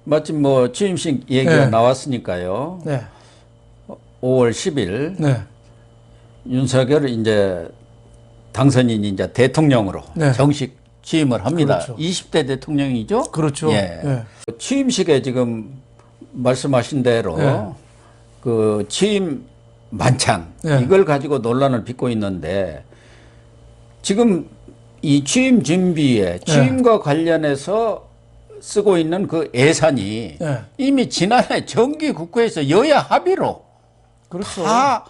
마침 뭐 취임식 얘기가 네. 나왔으니까요. 네. 5월 10일 네. 윤석열 이제 당선인 이제 대통령으로 네. 정식 취임을 합니다. 그렇죠. 20대 대통령이죠. 그렇죠. 예. 네. 취임식에 지금 말씀하신 대로 네. 그 취임 만찬 네. 이걸 가지고 논란을 빚고 있는데 지금 이 취임 준비에 취임과 관련해서 쓰고 있는 그 예산이 네. 이미 지난해 정기국회에서 여야 합의로 그렇죠. 다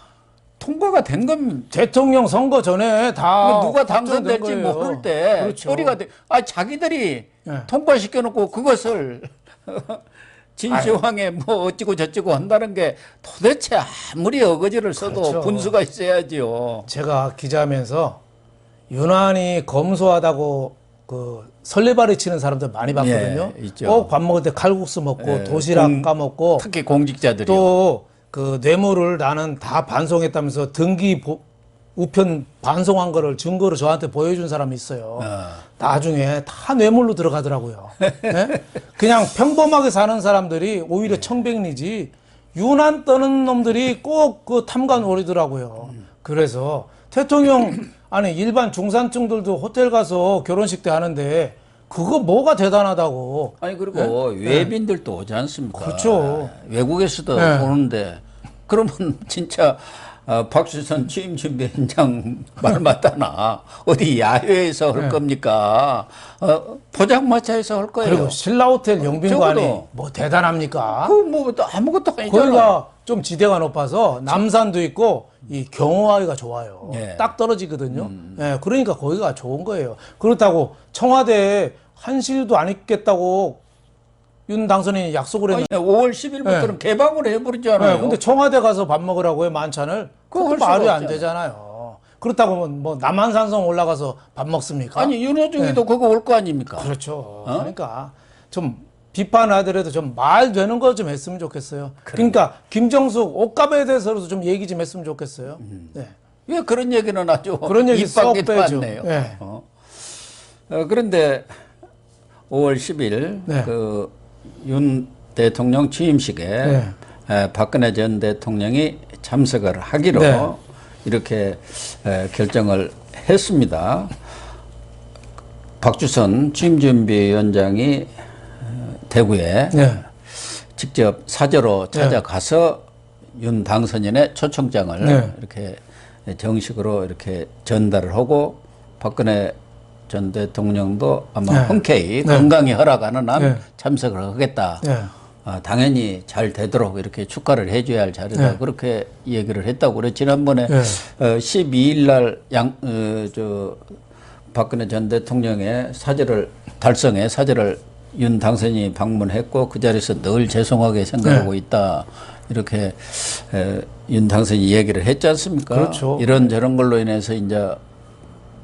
통과가 된 겁니다. 대통령 선거 전에 다 누가 확정된 당선될지 거예요. 모를 때 그렇죠. 처리가 돼. 아 자기들이 네. 통과시켜 놓고 그것을 진시황에 뭐 어찌고 저찌고 한다는 게 도대체 아무리 어거지를 써도 그렇죠. 분수가 있어야지요. 제가 기자하면서 유난히 검소하다고 그 설레발이 치는 사람들 많이 봤거든요. 예, 있죠. 꼭 밥 먹을 때 칼국수 먹고 예, 도시락 까먹고 특히 공직자들이요. 또 그 뇌물을 나는 다 반송했다면서 등기 우편 반송한 거를 증거로 저한테 보여준 사람이 있어요. 나중에 다 뇌물로 들어가더라고요. 네? 그냥 평범하게 사는 사람들이 오히려 청백리지 유난 떠는 놈들이 꼭 그 탐관 오리더라고요. 그래서 대통령 아니 일반 중산층들도 호텔 가서 결혼식 때 하는데 그거 뭐가 대단하다고. 아니 그리고 외빈들도 오지 않습니까? 그렇죠. 외국에서도 네. 오는데 그러면 진짜 박수선 취임준비위원장 말 맞다나 어디 야외에서 할 겁니까? 포장마차에서 할 거예요. 그리고 신라호텔 영빈관이 적어도. 뭐 대단합니까? 그뭐 아무것도 아니잖아요. 거기가 좀 지대가 높아서 남산도 있고 이 경호하기가 좋아요. 예. 딱 떨어지거든요. 예, 그러니까 거기가 좋은 거예요. 그렇다고 청와대에 한실도 안 있겠다고 윤 당선인이 약속을 했는데 5월 10일부터는 개방을 해버리잖아요. 네, 근데 청와대 가서 밥 먹으라고 해 만찬을 그거 그거 할 수가 말이 안 없잖아요. 되잖아요. 그렇다고 뭐 남한산성 올라가서 밥 먹습니까? 아니 윤호중이도 그거 올 거 아닙니까? 그렇죠. 그러니까 좀 비판하더라도 좀 말 되는 거 좀 했으면 좋겠어요. 그러니까 김정숙 옷값에 대해서도 좀 얘기 좀 했으면 좋겠어요. 네. 왜 그런 얘기는 아주 그런 얘기 입 쏙 밖에도 빼죠. 안 내요. 네. 그런데 5월 10일 네. 그 윤 대통령 취임식에 네. 박근혜 전 대통령이 참석을 하기로 네. 이렇게 결정을 했습니다. 박주선 취임준비위원장이 대구에 네. 직접 사저로 찾아가서 윤 당선인의 초청장을 네. 이렇게 정식으로 이렇게 전달을 하고 박근혜 전 대통령도 아마 네. 흔쾌히 네. 건강이 허락하는 한 네. 참석을 하겠다. 네. 당연히 잘 되도록 이렇게 축하를 해줘야 할 자리다. 네. 그렇게 얘기를 했다고 그래. 지난번에 네. 12일 날 박근혜 전 대통령의 사절을 달성해 사절을 윤 당선인이 방문했고 그 자리에서 늘 죄송하게 생각하고 있다. 이렇게 윤 당선인이 얘기를 했지 않습니까? 그렇죠. 이런저런 걸로 인해서 이제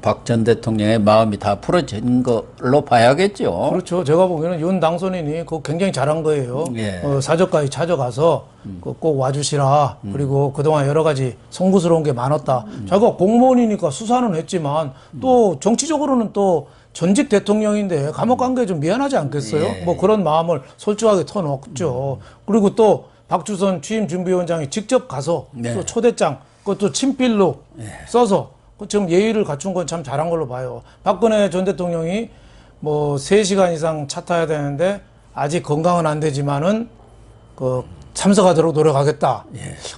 박 전 대통령의 마음이 다 풀어진 걸로 봐야겠죠. 그렇죠. 제가 보기에는 윤 당선인이 그거 굉장히 잘한 거예요. 예. 사저까지 찾아가서 꼭 와주시라. 그리고 그동안 여러 가지 송구스러운 게 많았다. 자기가 공무원이니까 수사는 했지만 또 정치적으로는 또 전직 대통령인데 감옥 간 게 좀 미안하지 않겠어요? 예. 뭐 그런 마음을 솔직하게 터놓죠. 그리고 또 박주선 취임준비위원장이 직접 가서 네. 또 초대장 그것도 친필로 써서 지금 예의를 갖춘 건 참 잘한 걸로 봐요. 박근혜 전 대통령이 뭐 3시간 이상 차 타야 되는데 아직 건강은 안 되지만은 그 참석하도록 노력하겠다.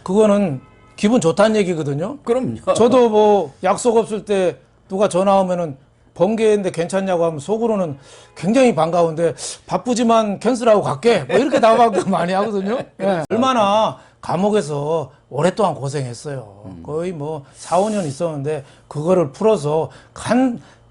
그거는 기분 좋다는 얘기거든요. 그럼요. 저도 뭐 약속 없을 때 누가 전화 오면은 번개인데 괜찮냐고 하면 속으로는 굉장히 반가운데 바쁘지만 캔슬하고 갈게. 뭐 이렇게 답하고 많이 하거든요. 예. 얼마나 감옥에서 오랫동안 고생했어요. 거의 뭐 4, 5년 있었는데 그거를 풀어서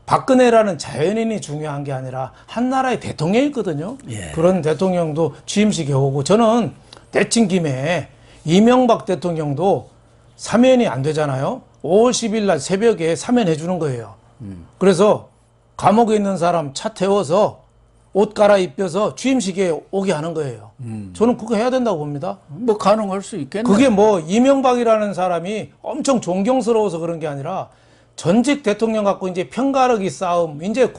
박근혜라는 자연인이 중요한 게 아니라 한 나라의 대통령이거든요. 예. 그런 대통령도 취임식에 오고 저는 내친 김에 이명박 대통령도 사면이 안 되잖아요. 5월 10일 날 새벽에 사면해 주는 거예요. 그래서 감옥에 있는 사람 차 태워서 옷 갈아입혀서 취임식에 오게 하는 거예요. 저는 그거 해야 된다고 봅니다. 뭐 가능할 수 있겠네. 그게 뭐 이명박이라는 사람이 엄청 존경스러워서 그런 게 아니라 전직 대통령 갖고 이제 편가르기 싸움, 이제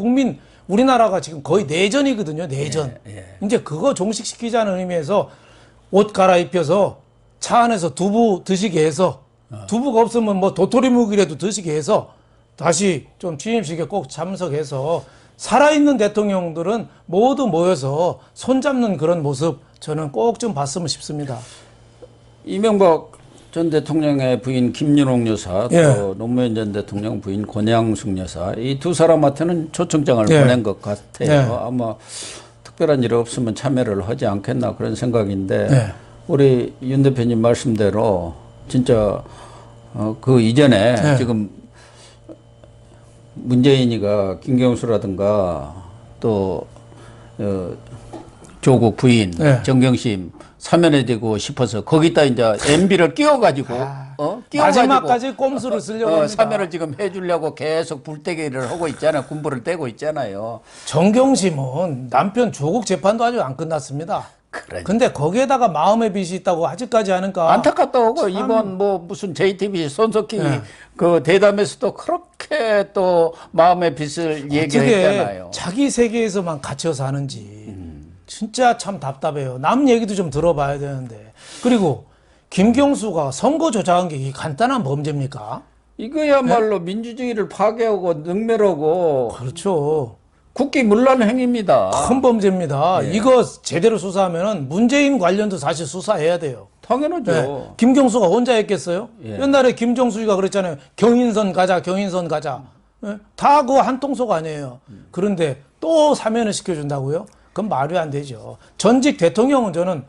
우리나라가 지금 거의 내전이거든요. 내전. 이제 그거 종식시키자는 의미에서 옷 갈아입혀서 차 안에서 두부 드시게 해서 두부가 없으면 뭐 도토리묵이라도 드시게 해서 다시 좀 취임식에 꼭 참석해서 살아있는 대통령들은 모두 모여서 손잡는 그런 모습 저는 꼭 좀 봤으면 싶습니다. 이명박 전 대통령의 부인 김윤옥 여사, 예. 또 노무현 전 대통령 부인 권양숙 여사, 이 두 사람한테는 초청장을 예. 보낸 것 같아요. 예. 아마 특별한 일 없으면 참여를 하지 않겠나 그런 생각인데 예. 우리 윤 대표님 말씀대로 진짜 그 이전에 예. 지금 문재인이가 김경수라든가 또 조국 부인 네. 정경심 사면해되고 싶어서 거기다 이제 MB를 끼워가지고 마지막까지 꼼수를 쓰려고 합니다. 사면을 지금 해주려고 계속 불때기를 하고 있잖아요. 군부를 떼고 있잖아요. 정경심은 남편 조국 재판도 아직 안 끝났습니다. 그래. 근데 거기에다가 마음의 빚이 있다고 아직까지 하니까 안타깝다고 이번 뭐 무슨 JTBC 손석희 네. 그 대담에서도 그렇게 또 마음의 빚을 얘기했잖아요. 어떻게 자기 세계에서만 갇혀 사는지 진짜 참 답답해요. 남 얘기도 좀 들어봐야 되는데. 그리고 김경수가 선거 조작한 게 이게 간단한 범죄입니까? 이거야말로 민주주의를 파괴하고 능멸하고 그렇죠. 국기문란 행위입니다. 큰 범죄입니다. 이거 제대로 수사하면은 문재인 관련도 사실 수사해야 돼요. 당연하죠. 네. 김경수가 혼자 했겠어요? 예. 옛날에 김정수가 그랬잖아요. 경인선 가자, 경인선 가자. 다 그거 한 통속 아니에요. 그런데 또 사면을 시켜준다고요? 그건 말이 안 되죠. 전직 대통령은 저는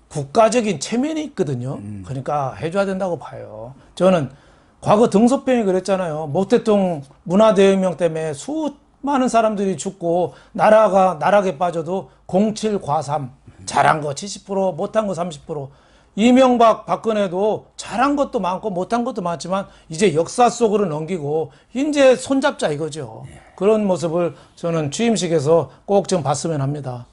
국가적인 체면이 있거든요. 그러니까 해줘야 된다고 봐요. 저는 과거 등소평이 그랬잖아요. 모태동 문화대혁명 때문에 수많은 사람들이 죽고 나라가 나락에 빠져도 07 과삼 잘한 거 70% 못한 거 30%. 이명박 박근혜도 잘한 것도 많고 못한 것도 많지만 이제 역사 속으로 넘기고 이제 손잡자 이거죠. 그런 모습을 저는 취임식에서 꼭 좀 봤으면 합니다.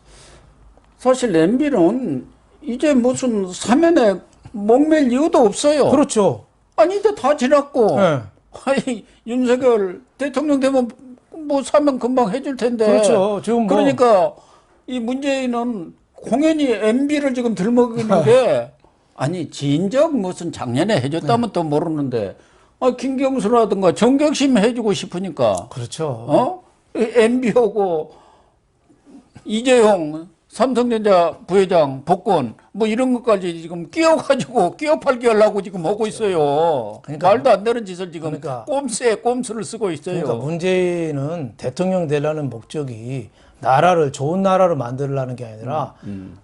사실 MB는 이제 무슨 사면에 목맬 이유도 없어요. 그렇죠. 아니 이제 다 지났고 네. 아니 윤석열 대통령 되면 뭐 사면 금방 해줄 텐데. 그렇죠. 지금 뭐 그러니까 이 문재인은 공연히 MB를 지금 들먹이는 게 아니 진작 무슨 작년에 해줬다면 또 모르는데 김경수라든가 정경심 해주고 싶으니까 그렇죠. MB하고 이재용 삼성전자 부회장 복권 뭐 이런 것까지 지금 끼워가지고 끼어팔기 하려고 지금 하고 있어요. 그러니까 말도 안 되는 짓을 지금 그러니까 꼼수에 꼼수를 쓰고 있어요. 그러니까 문재인은 대통령 되려는 목적이 나라를 좋은 나라로 만들려는 게 아니라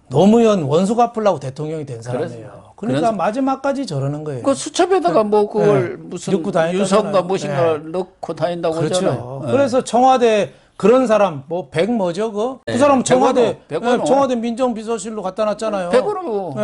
노무현 원수 갚으려고 대통령이 된 사람이에요. 그러니까 그래서 마지막까지 저러는 거예요. 그 수첩에다가 뭐 그걸 무슨 넣고 다닌다잖아요. 유성과 무엇인가 넣고 다닌다고 하잖아요. 그렇죠. 그래서 청와대 그런 사람 뭐 백 뭐죠 그 사람 청와대 백원호. 청와대 민정비서실로 갖다 놨잖아요. 백으로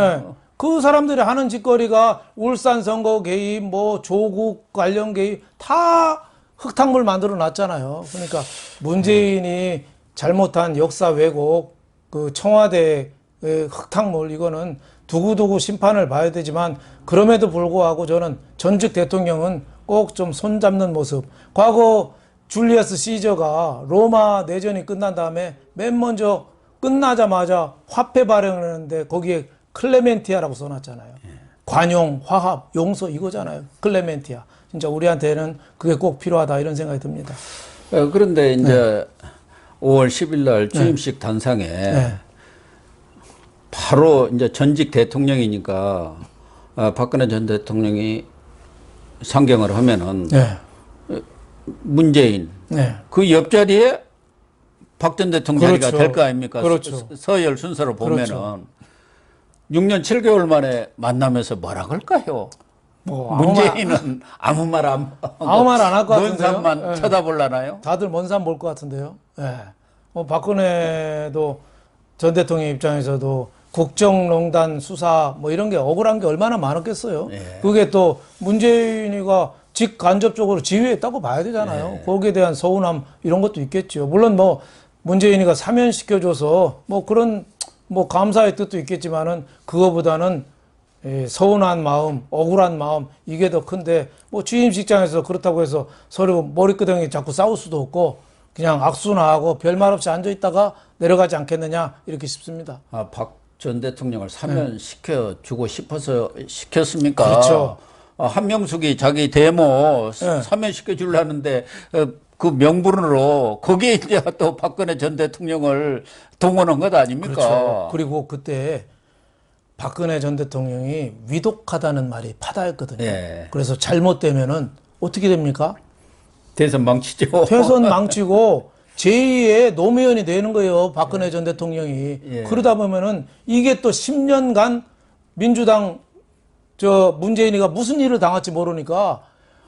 그 사람들이 하는 짓거리가 울산 선거 개입 뭐 조국 관련 개입 다 흙탕물 만들어 놨잖아요. 그러니까 문재인이 잘못한 역사 왜곡 그 청와대 흙탕물 이거는 두고두고 심판을 봐야 되지만 그럼에도 불구하고 저는 전직 대통령은 꼭 좀 손잡는 모습. 과거 줄리어스 시저가 로마 내전이 끝난 다음에 맨 먼저 끝나자마자 화폐 발행을 했는데 거기에 클레멘티아라고 써놨잖아요. 관용, 화합, 용서 이거잖아요. 클레멘티아. 진짜 우리한테는 그게 꼭 필요하다 이런 생각이 듭니다. 그런데 이제 5월 10일 날 취임식 단상에 바로 이제 전직 대통령이니까 박근혜 전 대통령이 상경을 하면은 문재인 그 옆자리에 박 전 대통령 자리가 그렇죠. 될 거 아닙니까? 그렇죠. 서열 순서로 보면은 그렇죠. 6년 7개월 만에 만나면서 뭐라 그럴까요? 뭐 문재인은 아무 말 안 아무 말 안 할 것 먼 같은데요. 산만 쳐다볼라나요? 다들 먼 산 볼 것 같은데요. 박근혜도 전 대통령 입장에서도 국정농단 수사 뭐 이런 게 억울한 게 얼마나 많았겠어요. 그게 또 문재인이가 직간접적으로 지휘했다고 봐야 되잖아요. 거기에 대한 서운함 이런 것도 있겠죠. 물론 뭐 문재인이가 사면시켜줘서 뭐 그런 뭐 감사의 뜻도 있겠지만은 그거보다는 서운한 마음, 억울한 마음 이게 더 큰데 뭐 취임식장에서 그렇다고 해서 서로 머리끄덩이 자꾸 싸울 수도 없고 그냥 악수나 하고 별말 없이 앉아 있다가 내려가지 않겠느냐 이렇게 싶습니다. 아, 박 전 대통령을 사면 시켜주고 싶어서 시켰습니까? 그렇죠. 한명숙이 자기 데모 네. 사면 시켜주려는데 그 명분으로 거기에 이제 또 박근혜 전 대통령을 동원한 것 아닙니까? 그렇죠. 그리고 그때 박근혜 전 대통령이 위독하다는 말이 파다했거든요. 예. 그래서 잘못되면은 어떻게 됩니까? 대선 망치죠. 대선 망치고 제2의 노무현이 되는 거예요. 박근혜 전 대통령이. 예. 그러다 보면은 이게 또 10년간 민주당 문재인이가 무슨 일을 당할지 모르니까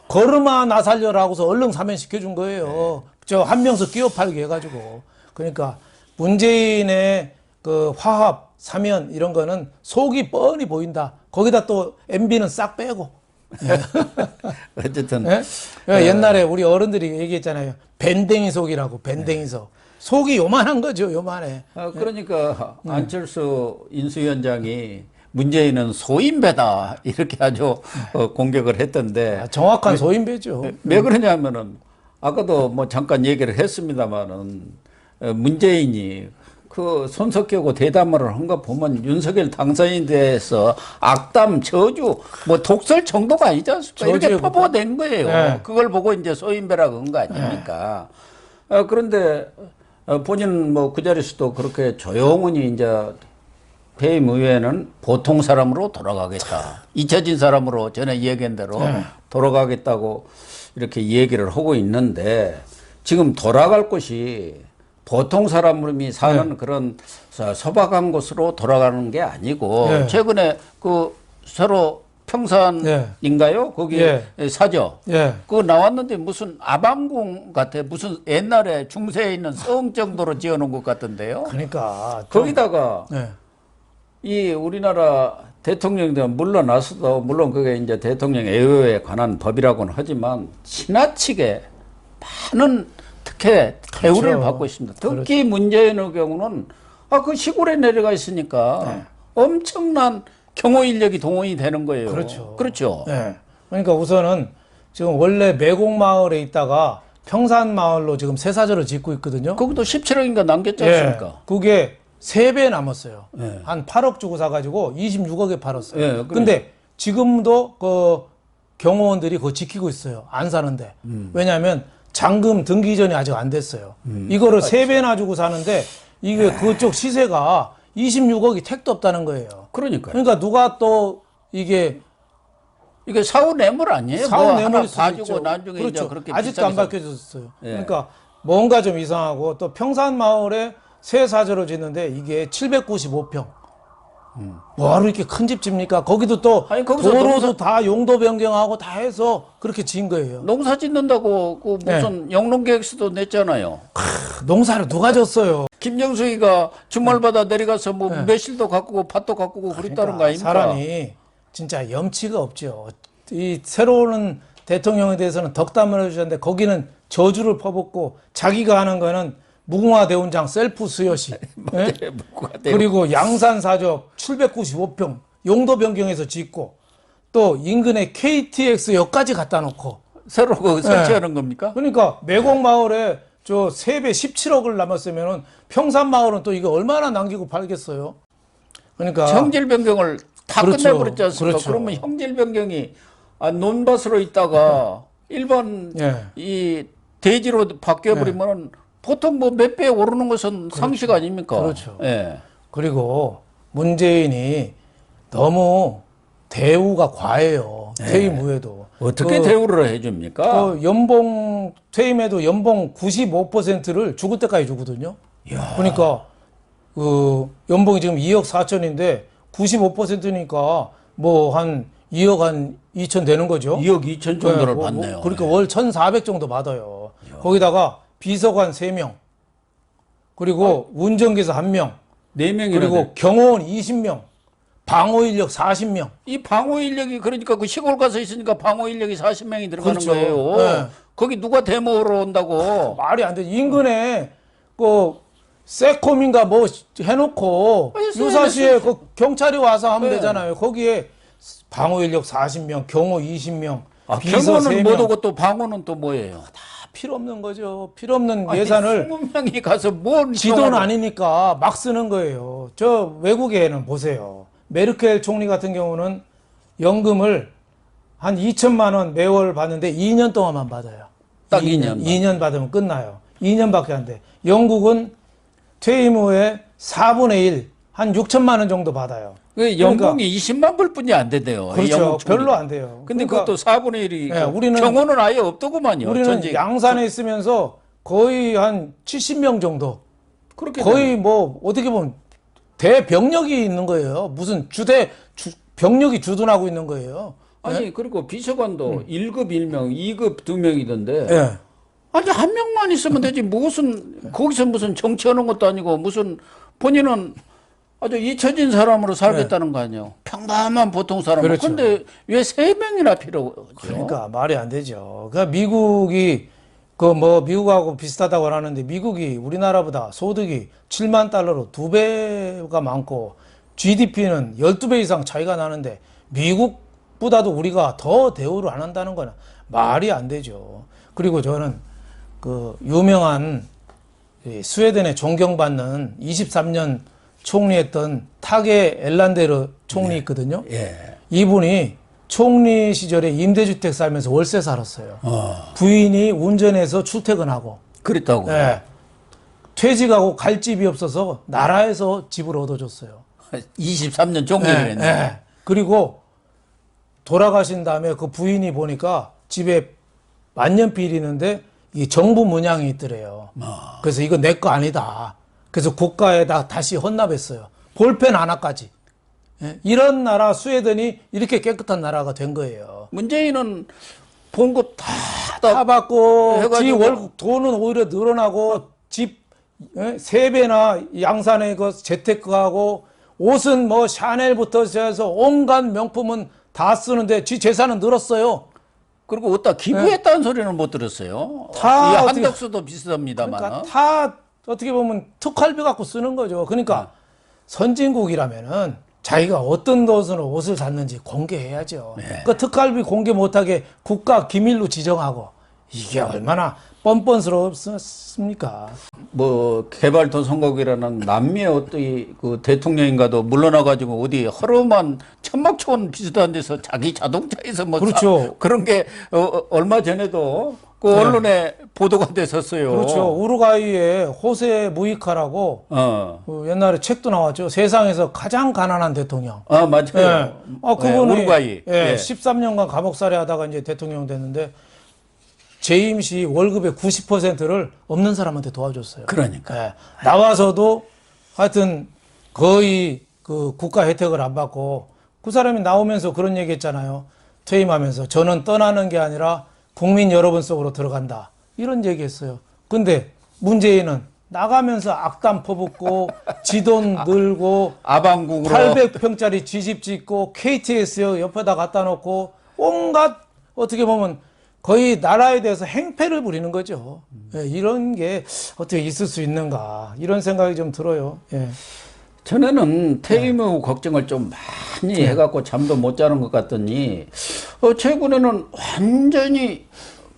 걸음아 나 살려라고서 얼른 사면시켜준 거예요. 저 한명숙 끼워 팔게 해가지고. 그러니까 문재인의 그 화합, 사면 이런 거는 속이 뻔히 보인다. 거기다 또 MB는 싹 빼고. 어쨌든 예? 옛날에 우리 어른들이 얘기했잖아요. 밴댕이 속이라고, 밴댕이 속. 속이 요만한 거죠, 요만해. 그러니까 안철수 인수위원장이 문재인은 소인배다 이렇게 아주 공격을 했던데 정확한 소인배죠. 왜 그러냐면은 아까도 뭐 잠깐 얘기를 했습니다마는 문재인이 그 손석희하고 대담을 한 거 보면 윤석열 당선인에 대해서 악담, 저주, 뭐 독설 정도가 아니지 않습니까? 이렇게 퍼부어낸 거예요. 네. 그걸 보고 이제 소인배라고 한 거 아닙니까? 그런데 본인 뭐 그 자리에서도 그렇게 조용히 이제 배임 의회는 보통 사람으로 돌아가겠다. 잊혀진 사람으로 전에 얘기한 대로 돌아가겠다고 이렇게 얘기를 하고 있는데 지금 돌아갈 곳이 보통 사람이 사는 그런 소박한 곳으로 돌아가는 게 아니고 최근에 그 새로 평산인가요? 거기 사죠. 그거 나왔는데 무슨 아방궁 같아. 무슨 옛날에 중세에 있는 성 정도로 지어놓은 것 같던데요. 그러니까 거기다가 이 우리나라 대통령들 물러나서도 물론 그게 이제 대통령 애호에 관한 법이라고는 하지만 지나치게 많은 특혜 대우를 그렇죠. 받고 있습니다. 특히 문재인의 경우는 그 시골에 내려가 있으니까 엄청난 경호 인력이 동원이 되는 거예요. 그렇죠. 그렇죠. 그러니까 우선은 지금 원래 매곡마을에 있다가 평산마을로 지금 새사저를 짓고 있거든요. 거기도 17억인가 남겼지 않습니까? 그게 3배 남았어요. 한 8억 주고 사가지고 26억에 팔았어요. 근데 지금도 그 경호원들이 그거 지키고 있어요. 안 사는데. 왜냐하면 잔금 등기 이전이 아직 안 됐어요. 이거를 3배나 주고 사는데 이게 그쪽 시세가 26억이 택도 없다는 거예요. 그러니까 누가 또 이게 사후 뇌물 아니에요? 사후 뭐 뇌물이 하나 봐주고 나중에 그렇죠. 이제 그렇게 아직도 안 비싸게 밝혀졌어요. 그러니까 뭔가 좀 이상하고 또 평산마을에 새 사저를 짓는데 이게 795평. 뭐하러 이렇게 큰 집 집니까? 거기도 또 아니, 거기서 도로도 다 용도 변경하고 다 해서 그렇게 지은 거예요. 농사 짓는다고 그 무슨 영농계획서도 냈잖아요. 농사를 누가 졌어요? 김정숙이가 주말마다 내려가서 뭐 매실도 가꾸고 팥도 가꾸고 그랬다는 거 아닙니까? 사람이 진짜 염치가 없죠. 이 새로운 대통령에 대해서는 덕담을 해주셨는데 거기는 저주를 퍼붓고 자기가 하는 거는 무궁화 대원장 셀프 수여식. 그리고 양산 사적 795평 용도 변경해서 짓고 또 인근에 KTX역까지 갖다 놓고 새로 그 설치하는 겁니까? 그러니까 매곡마을에 저 3배 17억을 남았으면은 평산마을은 또 이거 얼마나 남기고 팔겠어요? 그러니까 형질 변경을 다 그렇죠. 끝내버렸지 않습니까? 그러면 형질 변경이 논밭으로 있다가 일반 이 대지로 바뀌어버리면은 보통 뭐 몇 배 오르는 것은 상식 아닙니까? 그렇죠. 그리고 문재인이 너무 대우가 과해요. 퇴임 후에도. 어떻게 대우를 해줍니까? 연봉, 퇴임해도 연봉 95%를 죽을 때까지 주거든요. 그러니까, 연봉이 지금 2억 4천인데 95%니까 뭐 한 2억 한 2천 되는 거죠. 2억 2천 정도를 받네요. 그러니까 월 1,400 정도 받아요. 거기다가 비서관 3명, 그리고 운전기사 1명, 4명이나 그리고 경호원 20명, 방호 인력 40명. 이 방호 인력이 그러니까 그 시골 가서 있으니까 방호 인력이 40명이 들어가는 그렇죠. 거예요. 거기 누가 데모로 온다고? 말이 안 돼. 인근에 그 세콤인가 뭐 해놓고 유사시에 그 경찰이 와서 하면 되잖아요. 거기에 방호 인력 40명, 경호 20명, 비서 경호는 3명. 못 오고 또 방호는 또 뭐예요? 필요 없는 거죠. 필요 없는 아니, 예산을 20명이 가서 뭘 지도는 아니니까 막 쓰는 거예요. 저 외국에는 보세요. 메르켈 총리 같은 경우는 연금을 한 2천만 원 매월 받는데 2년 동안만 받아요. 딱 2년. 2년 받으면 끝나요. 2년밖에 안 돼. 영국은 퇴임 후에 4분의 1, 한 6천만 원 정도 받아요. 연봉이 20만 불뿐이 안 된대요. 그렇죠. 별로 안 돼요. 근데 그러니까 그것도 4분의 1이 예, 우리는 경호는 아예 없더구만요. 우리는 전직. 양산에 있으면서 거의 한 70명 정도. 그렇게 거의 뭐 어떻게 보면 대병력이 있는 거예요. 무슨 병력이 주둔하고 있는 거예요. 아니 그리고 비서관도 1급 1명, 2급 2명이던데. 예. 아니 한 명만 있으면 되지 무슨 거기서 무슨 정치하는 것도 아니고 무슨 본인은 아주 잊혀진 사람으로 살겠다는 거 아니에요. 평범한 보통 사람. 그렇죠. 근데 왜 3명이나 필요하죠? 그러니까 말이 안 되죠. 그러니까 미국이 그 뭐 미국하고 비슷하다고 하는데 미국이 우리나라보다 소득이 7만 달러로 2배가 많고 GDP는 12배 이상 차이가 나는데 미국보다도 우리가 더 대우를 안 한다는 거는 말이 안 되죠. 그리고 저는 그 유명한 스웨덴에 존경받는 23년 총리했던 타게 엘란데르 총리 있거든요. 예. 이분이 총리 시절에 임대주택 살면서 월세 살았어요. 부인이 운전해서 출퇴근하고. 그랬다고. 예. 퇴직하고 갈 집이 없어서 나라에서 집을 얻어줬어요. 23년 종료를 예, 했네. 예. 그리고 돌아가신 다음에 그 부인이 보니까 집에 만년필이 있는데 이 정부 문양이 있더래요. 그래서 이거 내 거 아니다. 그래서 국가에다 다시 헌납했어요. 볼펜 하나까지. 예? 이런 나라 스웨덴이 이렇게 깨끗한 나라가 된 거예요. 문재인은 봉급 다 받고 지 해가지고. 월급 돈은 오히려 늘어나고 집 3배나 양산에 그 재테크하고 옷은 뭐 샤넬부터 해서 온갖 명품은 다 쓰는데 지 재산은 늘었어요. 그리고 어디다 기부했다는 소리는 못 들었어요. 다 이 어떻게- 한덕수도 비슷합니다만. 그러니까 다 어떻게 보면 특활비 갖고 쓰는 거죠. 그러니까 선진국이라면은 자기가 어떤 옷을 샀는지 공개해야죠. 그 특활비 공개 못하게 국가 기밀로 지정하고 이게 얼마나 뻔뻔스럽습니까? 뭐 개발도 선거기라는 남미의 어떤 그 대통령인가도 물러나가지고 어디 허름한 천막촌 비슷한 데서 자기 자동차에서 뭐 그렇죠. 그런 게 얼마 전에도 그 언론에 보도가 됐었어요. 그렇죠. 우루과이의 호세 무이카라고 그 옛날에 책도 나왔죠. 세상에서 가장 가난한 대통령. 아 맞아요. 예. 그분이 우루과이. 예, 13년간 감옥살이 하다가 이제 대통령 됐는데 재임 시 월급의 90%를 없는 사람한테 도와줬어요. 그러니까. 예. 나와서도 하여튼 거의 그 국가 혜택을 안 받고 그 사람이 나오면서 그런 얘기 했잖아요. 퇴임하면서 저는 떠나는 게 아니라 국민 여러분 속으로 들어간다. 이런 얘기 했어요. 근데 문재인은 나가면서 악담 퍼붓고 지돈 늘고 아방국으로 800평짜리 쥐집 짓고 KTX 옆에다 갖다 놓고 온갖 어떻게 보면 거의 나라에 대해서 행패를 부리는 거죠. 예, 이런 게 어떻게 있을 수 있는가 이런 생각이 좀 들어요. 예. 전에는 퇴임 후 걱정을 좀 많이 해갖고 잠도 못 자는 것 같더니 최근에는 완전히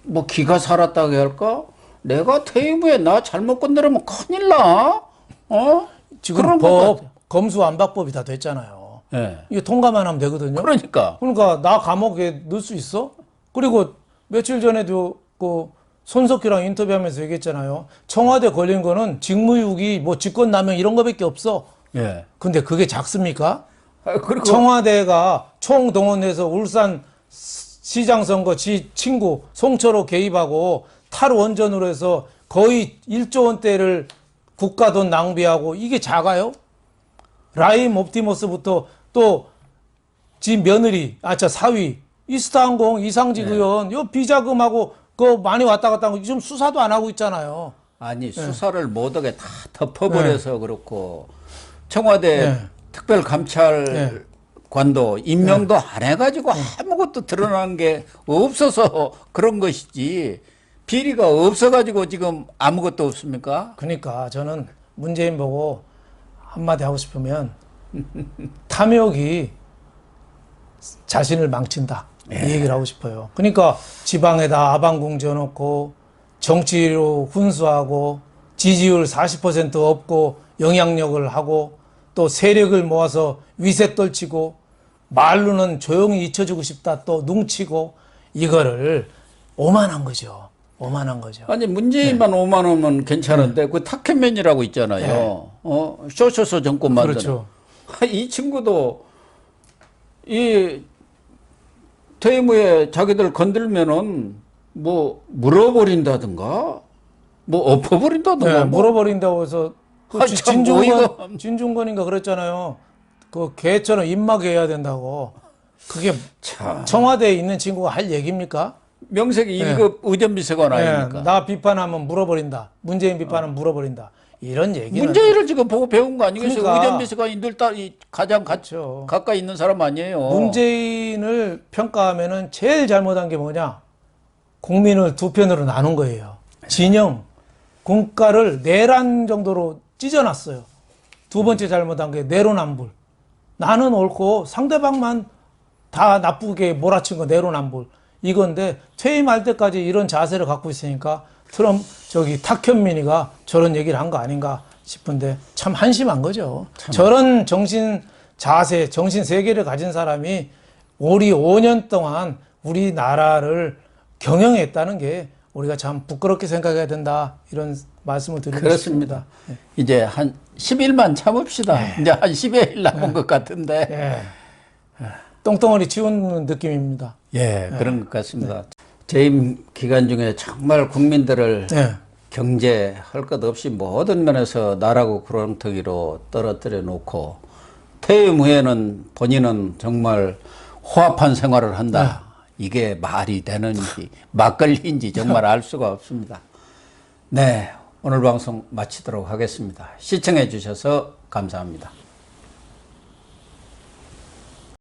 뭐 기가 살았다고 해야 할까? 내가 퇴임 후에 나 잘못 건드리면 큰일 나. 지금 그런 것 법 같아요. 검수완박법이 다 됐잖아요. 예. 이게 통과만 하면 되거든요. 그러니까. 그러니까 나 감옥에 넣을 수 있어? 그리고 며칠 전에도 그 손석희랑 인터뷰하면서 얘기했잖아요. 청와대 걸린 거는 직무유기, 뭐 직권남용 이런 거밖에 없어. 예. 근데 그게 작습니까? 그리고 청와대가 총동원해서 울산 시장 선거 지 친구 송철호 개입하고 탈원전으로 해서 거의 1조 원대를 국가 돈 낭비하고 이게 작아요? 라임 옵티머스부터 또 지 며느리, 사위, 이스타항공 이상직 의원, 요 비자금하고 그 많이 왔다 갔다 하고 지금 수사도 안 하고 있잖아요. 아니 수사를 못하게 다 덮어버려서 그렇고 청와대 특별감찰관도 임명도 안 해가지고 아무것도 드러난 게 없어서 그런 것이지 비리가 없어가지고 지금 아무것도 없습니까? 그러니까 저는 문재인 보고 한마디 하고 싶으면 탐욕이 자신을 망친다 이 얘기를 하고 싶어요. 그러니까 지방에다 아방궁 지어놓고 정치로 훈수하고 지지율 40% 없고 영향력을 하고 또 세력을 모아서 위세 떨치고 말로는 조용히 잊혀주고 싶다 또 뭉치고 이거를 오만한 거죠. 오만한 거죠. 아니 문재인만 오만하면 괜찮은데 그 탁현면이라고 있잖아요. 쇼쇼쇼 정권 만드는. 그렇죠. 이 친구도 이 퇴임 후에 자기들 건들면은 뭐 물어버린다든가 뭐 엎어버린다든가 네, 뭐. 물어버린다고 해서 그 아, 참 진중권인가 그랬잖아요. 그 개처럼 입마개 해야 된다고. 그게 참. 청와대에 있는 친구가 할 얘기입니까? 명색이 1급 의전비서관 아닙니까? 네, 나 비판하면 물어버린다. 문재인 비판하면 물어버린다. 이런 얘기는 문재인을 지금 보고 배운 거 아니겠어요? 그러니까. 의전비서관이 늘 가장 그렇죠. 가까이 있는 사람 아니에요. 문재인을 평가하면은 제일 잘못한 게 뭐냐? 국민을 두 편으로 나눈 거예요. 진영, 국가를 내란 정도로 찢어놨어요. 두 번째 잘못한 게 내로남불. 나는 옳고 상대방만 다 나쁘게 몰아친 거 내로남불. 이건데 퇴임할 때까지 이런 자세를 갖고 있으니까 탁현민이가 저런 얘기를 한 거 아닌가 싶은데 참 한심한 거죠. 저런 정신 자세, 정신 세계를 가진 사람이 우리 5년 동안 우리나라를 경영했다는 게 우리가 참 부끄럽게 생각해야 된다. 이런 말씀을 드리고 그렇습니다. 싶습니다. 이제 한 10일만 참읍시다. 이제 한 10여일 남은 것 같은데. 예. 똥덩어리 치우는 느낌입니다. 예, 그런 것 같습니다. 재임 기간 중에 정말 국민들을 예. 경제 할 것 없이 모든 면에서 나라고 구렁텅이로 떨어뜨려 놓고 퇴임 후에는 본인은 정말 호합한 생활을 한다. 이게 말이 되는지 막걸리인지 정말 알 수가 없습니다. 네, 오늘 방송 마치도록 하겠습니다. 시청해 주셔서 감사합니다.